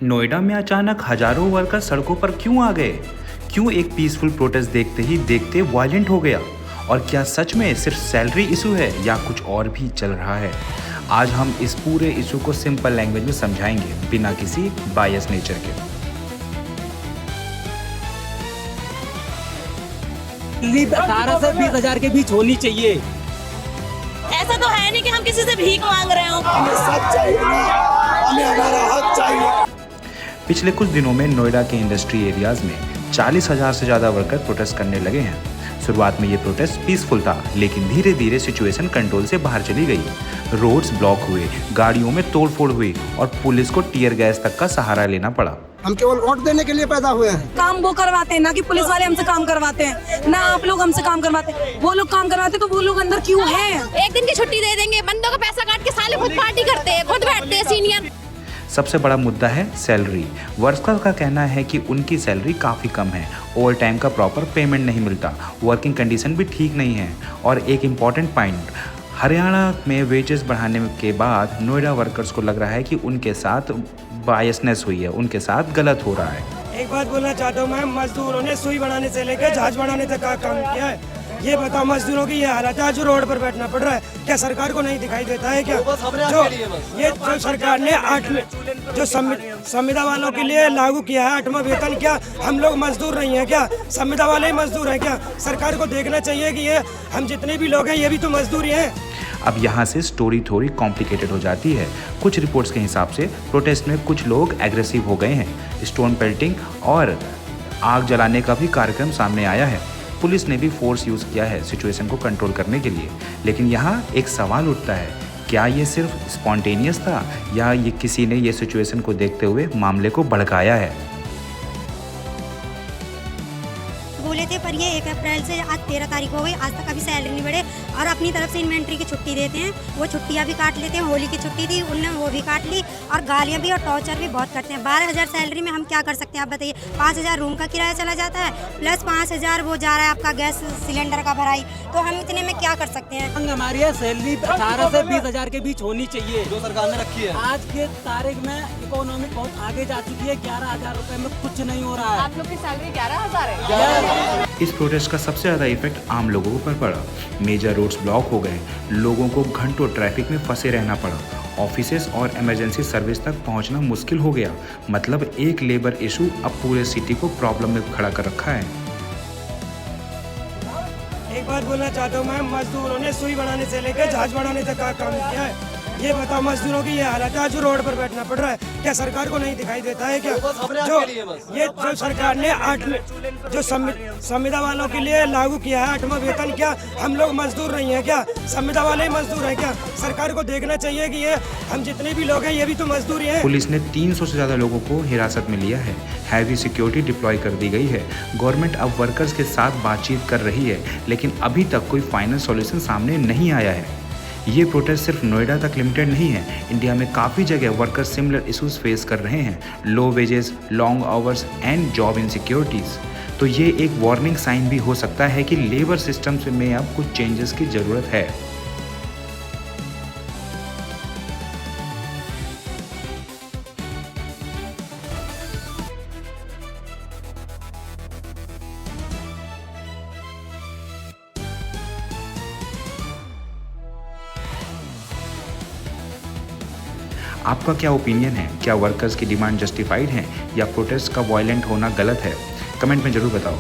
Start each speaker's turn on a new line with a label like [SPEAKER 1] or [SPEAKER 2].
[SPEAKER 1] नोएडा में अचानक हजारों वर्कर सड़कों पर क्यों आ गए? क्यों एक पीसफुल प्रोटेस्ट देखते ही देखते वायलेंट हो गया? और क्या सच में सिर्फ सैलरी इशू है या कुछ और भी चल रहा है? आज हम इस पूरे इशू को सिंपल लैंग्वेज में समझाएंगे बिना किसी बायस नेचर के।
[SPEAKER 2] लीव 18 से 20 हजार के बीच होनी चाहिए।
[SPEAKER 3] ऐसा तो है नहीं कि हम किसी से भीख मांग रहे हो।
[SPEAKER 4] हमें सच चाहिए ना, हमें हमारा हक चाहिए।
[SPEAKER 1] पिछले कुछ दिनों में नोएडा के इंडस्ट्री एरियाज में 40,000 से ज़्यादा वर्कर प्रोटेस्ट करने लगे हैं। शुरुआत में ये प्रोटेस्ट पीसफुल था, लेकिन धीरे धीरे सिचुएशन कंट्रोल से बाहर चली गई। रोड्स ब्लॉक हुए, गाड़ियों में तोड़फोड़ हुई और पुलिस को टीयर गैस तक का सहारा लेना पड़ा।
[SPEAKER 4] हम केवल वोट देने के लिए पैदा हुए हैं।
[SPEAKER 3] काम वो करवाते हैं ना कि पुलिस वाले हमसे काम करवाते हैं, ना आप लोग हमसे काम करवाते हैं। वो लोग काम करवाते तो वो लोग अंदर क्यों हैं?
[SPEAKER 5] एक दिन की छुट्टी दे देंगे, बंदों का पैसा काट के साले खुद पार्टी करते हैं, खुद बैठते हैं सीनियर।
[SPEAKER 1] सबसे बड़ा मुद्दा है सैलरी। वर्कर्स का कहना है कि उनकी सैलरी काफ़ी कम है, ओवर टाइम का प्रॉपर पेमेंट नहीं मिलता, वर्किंग कंडीशन भी ठीक नहीं है। और एक इम्पॉर्टेंट पॉइंट, हरियाणा में वेजेस बढ़ाने के बाद नोएडा वर्कर्स को लग रहा है कि उनके साथ बायसनेस हुई है, उनके साथ गलत हो रहा है।
[SPEAKER 6] एक बात बोलना चाहता हूँ मैं, मजदूरों ने सुई बनाने से लेकर जहाज बनाने तक का काम किया है। ये बताओ मजदूरों की ये हालत है, जो रोड पर बैठना पड़ रहा है, क्या सरकार को नहीं दिखाई देता है क्या? जो सरकार ने जो संविदा वालों के लिए लागू किया है 8वां वेतन, क्या हम लोग मजदूर नहीं है क्या? संविदा वाले ही मजदूर है क्या? सरकार को देखना चाहिए कि ये हम जितने भी लोग हैं ये भी तो मजदूर ही हैं।
[SPEAKER 1] अब यहाँ से स्टोरी थोड़ी कॉम्प्लिकेटेड हो जाती है। कुछ रिपोर्ट्स के हिसाब से प्रोटेस्ट में कुछ लोग एग्रेसिव हो गए हैं। स्टोन पेल्टिंग और आग जलाने का भी कार्यक्रम सामने आया है। पुलिस ने भी फोर्स यूज़ किया है सिचुएशन को कंट्रोल करने के लिए। लेकिन यहाँ एक सवाल उठता है, क्या ये सिर्फ स्पॉन्टेनियस था या ये किसी ने ये सिचुएशन को देखते हुए मामले को भड़काया है?
[SPEAKER 7] बोले थे, पर ये 1 अप्रैल से आज 13 तारीख हो गई, आज तक अभी सैलरी नहीं बढ़े। और अपनी तरफ से इन्वेंट्री की छुट्टी देते हैं, वो छुट्टियां भी काट लेते हैं। होली की छुट्टी थी, उनने वो भी काट ली। और गालियां भी और टॉर्चर भी बहुत करते हैं। 12,000 सैलरी में हम क्या कर सकते हैं आप बताइए? 5,000 रूम का किराया चला जाता है, प्लस 5,000 वो जा रहा है आपका गैस सिलेंडर का भराई। तो हम इतने में क्या कर सकते हैं?
[SPEAKER 2] हमारी सैलरी 18 से 20 हजार के बीच होनी चाहिए,
[SPEAKER 8] जो सरकार ने रखी है।
[SPEAKER 2] आज के तारीख में इकोनॉमी बहुत आगे जा चुकी है। 11,000 रुपए में कुछ नहीं हो रहा है।
[SPEAKER 5] आप लोग की सैलरी 11,000 है।
[SPEAKER 1] इस प्रोटेस्ट का सबसे ज़्यादा इफेक्ट आम लोगों पर पड़ा। मेजर रोड्स ब्लॉक हो गए, लोगों को घंटों ट्रैफिक में फंसे रहना पड़ा, ऑफिसेस और इमरजेंसी सर्विस तक पहुंचना मुश्किल हो गया। मतलब एक लेबर इशू अब पूरे सिटी को प्रॉब्लम में खड़ा कर रखा है।
[SPEAKER 6] एक बात बोलना चाहता हूँ मैं, मजदूरों ने सुई बनाने से लेकर जहाज बनाने तक का काम किया है। ये बताओ मजदूरों की ये हालत है, जो रोड पर बैठना पड़ रहा है, क्या सरकार को नहीं दिखाई देता है क्या? जो सरकार ने जो संविदा वालों के लिए लागू किया है 8वां वेतन, क्या हम लोग मजदूर नहीं है क्या? संविदा वाले ही मजदूर है क्या? सरकार को देखना चाहिए कि ये हम जितने भी लोग हैं ये भी तो मजदूर ही हैं।
[SPEAKER 1] पुलिस ने 300 से ज़्यादा लोगों को हिरासत में लिया है। हैवी सिक्योरिटी डिप्लॉय कर दी गई है। गवर्नमेंट अब वर्कर्स के साथ बातचीत कर रही है, लेकिन अभी तक कोई फाइनल सॉल्यूशन सामने नहीं आया है। ये प्रोटेस्ट सिर्फ नोएडा तक लिमिटेड नहीं है। इंडिया में काफ़ी जगह वर्कर्स सिमिलर इश्यूज फेस कर रहे हैं, low wages, long hours and job insecurities. तो ये एक वार्निंग साइन भी हो सकता है कि लेबर सिस्टम में अब कुछ चेंजेस की ज़रूरत है। आपका क्या ओपिनियन है? क्या वर्कर्स की डिमांड जस्टिफाइड है या प्रोटेस्ट का वायलेंट होना गलत है? कमेंट में ज़रूर बताओ।